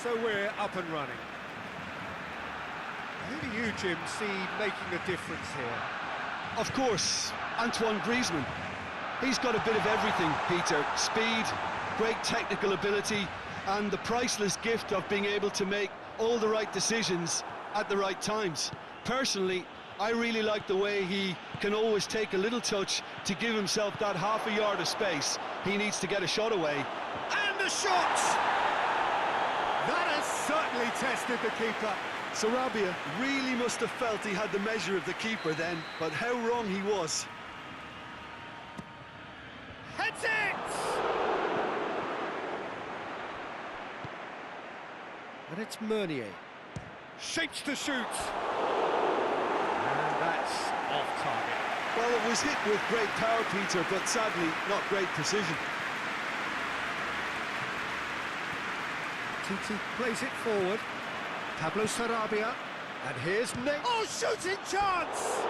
So we're up and running. Who do you, Jim, see making a difference here? Of course, Antoine Griezmann. He's got a bit of everything, Peter. Speed, great technical ability, and the priceless gift of being able to make all the right decisions at the right times. Personally, I really like the way he can always take a little touch to give himself that half a yard of space he needs to get a shot away. And the shot! That has certainly tested the keeper. Sarabia really must have felt he had the measure of the keeper then, but how wrong he was. Heads it! And it's Meunier. Shapes to shoot. And that's off target. Well, it was hit with great power, Peter, but sadly, not great precision. Titi plays it forward. Pablo Sarabia. And here's Nick. Oh, shooting chance!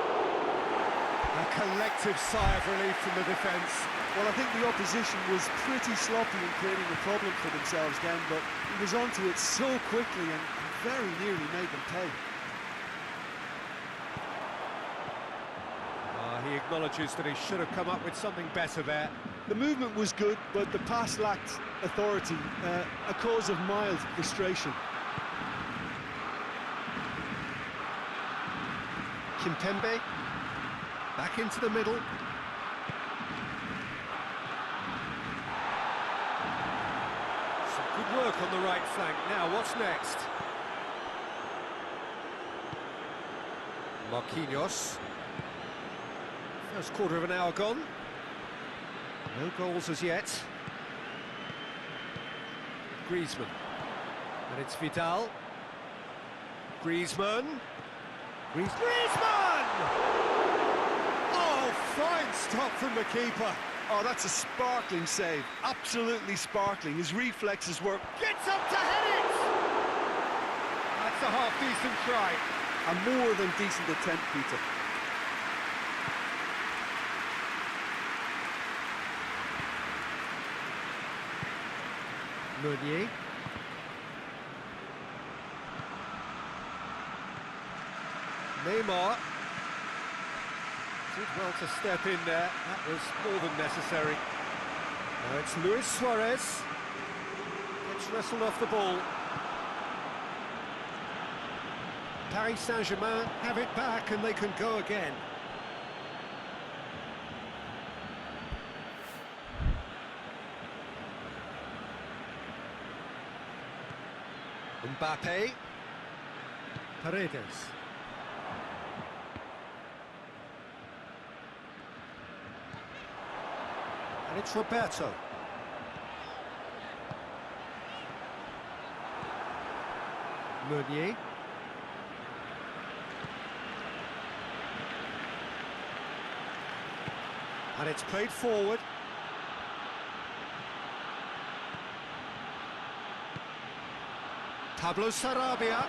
A collective sigh of relief from the defence. Well, I think the opposition was pretty sloppy in creating a problem for themselves then, but he was onto it so quickly and very nearly made them pay. He acknowledges that he should have come up with something better there. The movement was good, but the pass lacked authority, a cause of mild frustration. Kimpembe, back into the middle. Some good work on the right flank. Now, what's next? Marquinhos. First quarter of an hour gone. No goals as yet. Griezmann. And it's Vidal. Griezmann. Griezmann! Oh, fine stop from the keeper. Oh, that's a sparkling save. Absolutely sparkling. His reflexes work. Gets up to head it! That's a half-decent try. A more than decent attempt, Peter. Meunier. Neymar. Did well to step in there. That was more than necessary. Now it's Luis Suarez. Gets wrestled off the ball. Paris Saint-Germain have it back and they can go again. Mbappe. Paredes. And it's Roberto. Meunier. And it's played forward. Pablo Sarabia.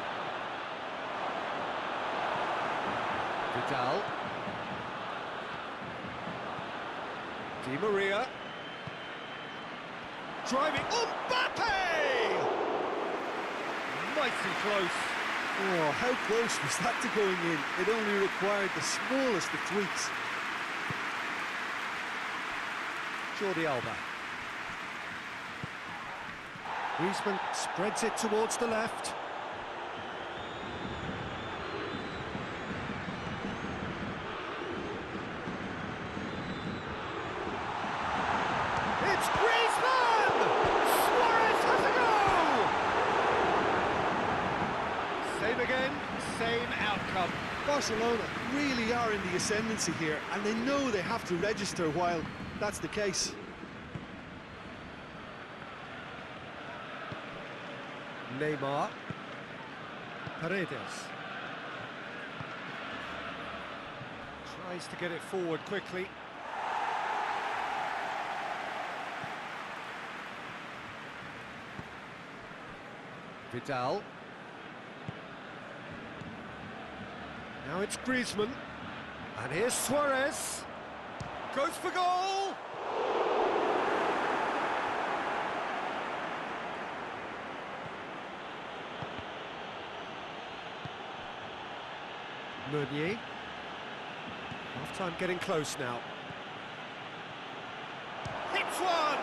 Vidal. Di Maria. Driving. Mbappe! Mighty close. Oh, how close was that to going in? It only required the smallest of tweaks. Jordi Alba. Griezmann spreads it towards the left. It's Griezmann! Suarez has a goal! Same again, same outcome. Barcelona really are in the ascendancy here, and they know they have to register while that's the case. Neymar. Paredes. Tries to get it forward quickly. Vidal. Now it's Griezmann. And here's Suarez. Goes for goal! Meunier. Half-time getting close now. Hits one!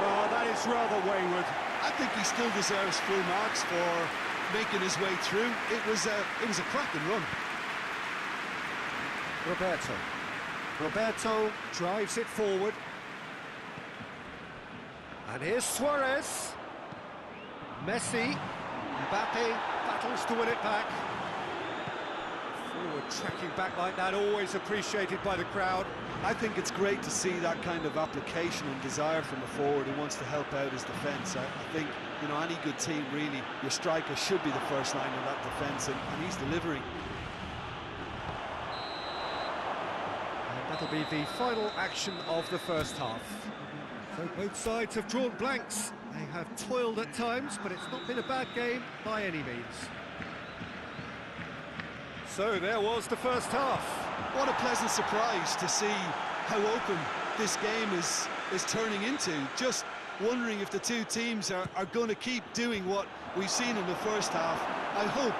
Oh, that is rather wayward. I think he still deserves full marks for making his way through. It was a cracking run. Roberto drives it forward. And here's Suarez. Messi. Mbappe battles to win it back. Forward tracking back like that, always appreciated by the crowd. I think it's great to see that kind of application and desire from a forward who wants to help out his defence. I think, you know, any good team, really, your striker should be the first line of that defence, and he's delivering. And that'll be the final action of the first half. So both sides have drawn blanks. They have toiled at times, but it's not been a bad game by any means. So there was the first half. What a pleasant surprise to see how open this game is turning into. Just wondering if the two teams are going to keep doing what we've seen in the first half. I hope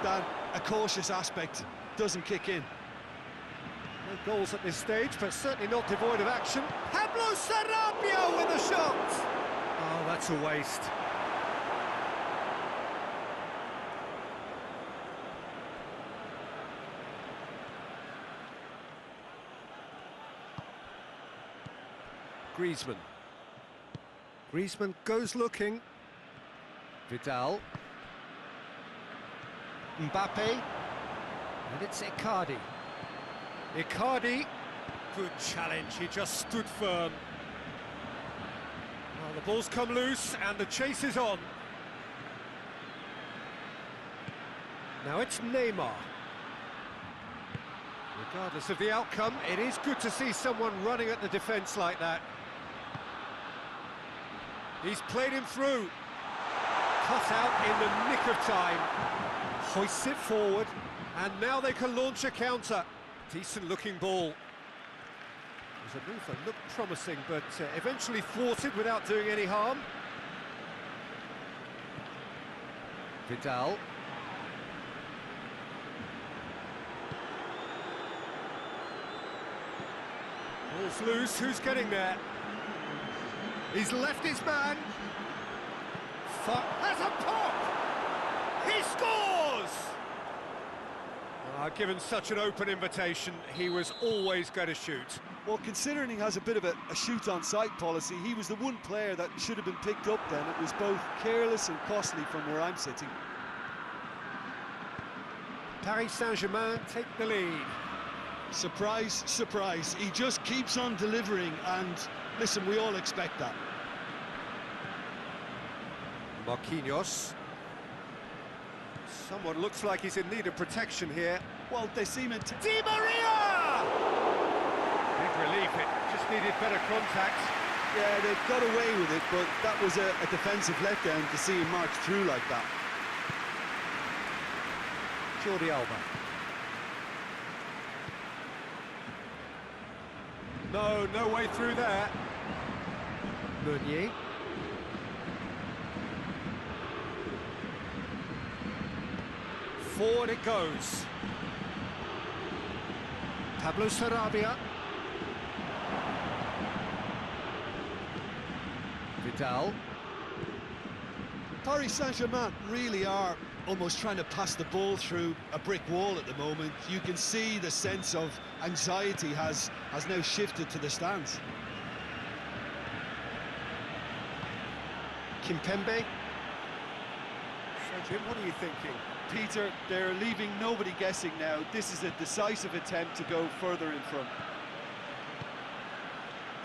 that a cautious aspect doesn't kick in. No goals at this stage, but certainly not devoid of action. Pablo Sarabia with a shot! Oh, that's a waste. Griezmann goes looking. Vidal. Mbappe. And it's Icardi. Icardi. Good challenge, he just stood firm. Well, the ball's come loose and the chase is on. Now it's Neymar. Regardless of the outcome, it is good to see someone running at the defence like that. He's played him through. Cut out in the nick of time. Hoists it forward, and now they can launch a counter. Decent looking ball. There's a move that looked promising, but eventually thwarted without doing any harm. Vidal. Ball's loose, who's getting there? He's left his man. Has a pop! He scores! Given such an open invitation, he was always going to shoot. Well, considering he has a bit of a shoot-on-sight policy, he was the one player that should have been picked up then. It was both careless and costly from where I'm sitting. Paris Saint-Germain take the lead. Surprise, surprise. He just keeps on delivering, and listen, we all expect that. Marquinhos. Someone looks like he's in need of protection here. Well, they seem to... Di Maria! Big relief, it just needed better contact. Yeah, they've got away with it, but that was a defensive letdown to see him march through like that. Jordi Alba. No way through there. Meunier. Forward it goes. Pablo Sarabia. Vidal. Paris Saint-Germain really are almost trying to pass the ball through a brick wall at the moment. You can see the sense of anxiety has now shifted to the stands. Kimpembe. So Jim, what are you thinking? Peter, they're leaving nobody guessing now. This is a decisive attempt to go further in front.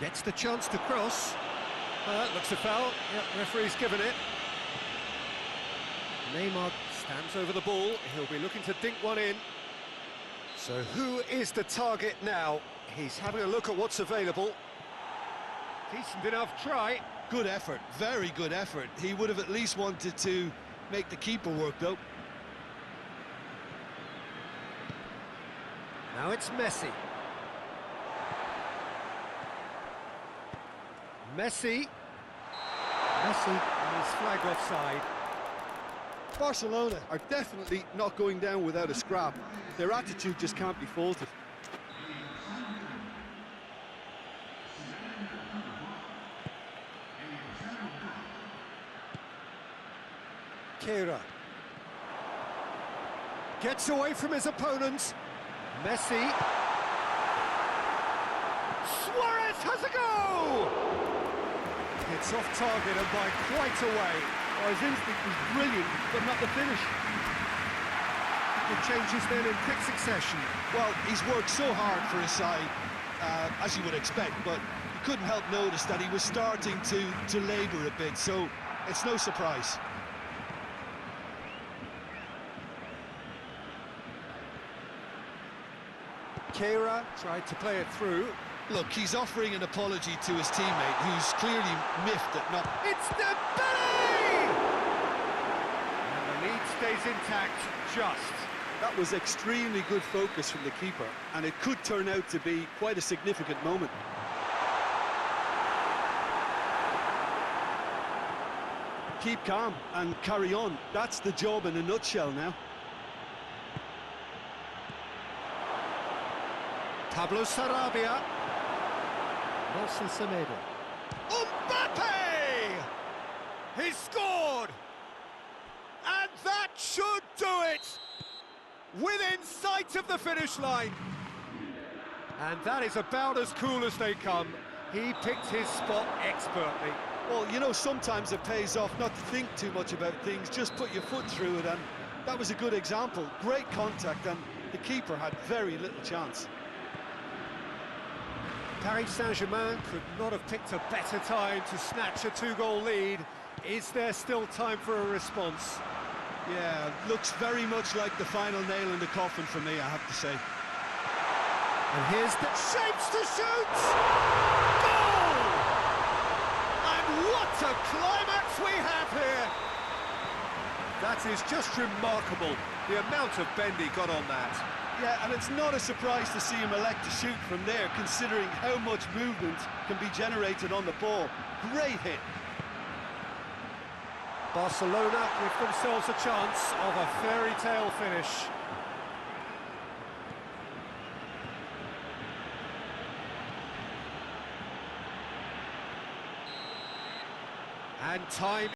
Gets the chance to cross. That looks a foul. Yep, referee's given it. Neymar stands over the ball. He'll be looking to dink one in. So who is the target now? He's having a look at what's available. Decent enough try. Good effort, very good effort. He would have at least wanted to make the keeper work, though. Now it's Messi. Messi is flagged offside. Barcelona are definitely not going down without a scrap. Their attitude just can't be faulted. Kehrer gets away from his opponents. Messi. Suarez has a go! It's off target and by quite a way. Oh, his instinct was brilliant, but not the finish. It changes then in quick succession. Well, he's worked so hard for his side, as you would expect, but you couldn't help notice that he was starting to labour a bit, so it's no surprise. Kehrer tried to play it through. Look, he's offering an apology to his teammate, who's clearly miffed at not... It's Dembele! And the lead stays intact, just. That was extremely good focus from the keeper, and it could turn out to be quite a significant moment. Keep calm and carry on. That's the job in a nutshell now. Pablo Sarabia. Nelson Semedo. Mbappe! He scored! And that should do it! Within sight of the finish line. And that is about as cool as they come. He picked his spot expertly. Well, you know, sometimes it pays off not to think too much about things, just put your foot through it, and that was a good example. Great contact, and the keeper had very little chance. Paris Saint-Germain could not have picked a better time to snatch a two-goal lead. Is there still time for a response? Yeah, looks very much like the final nail in the coffin for me, I have to say. And here's the shapes to shoot! Goal! And what a climax we have here! That is just remarkable, the amount of bend he got on that. Yeah, and it's not a surprise to see him elect to shoot from there, considering how much movement can be generated on the ball. Great hit. Barcelona give themselves a chance of a fairy tale finish. And time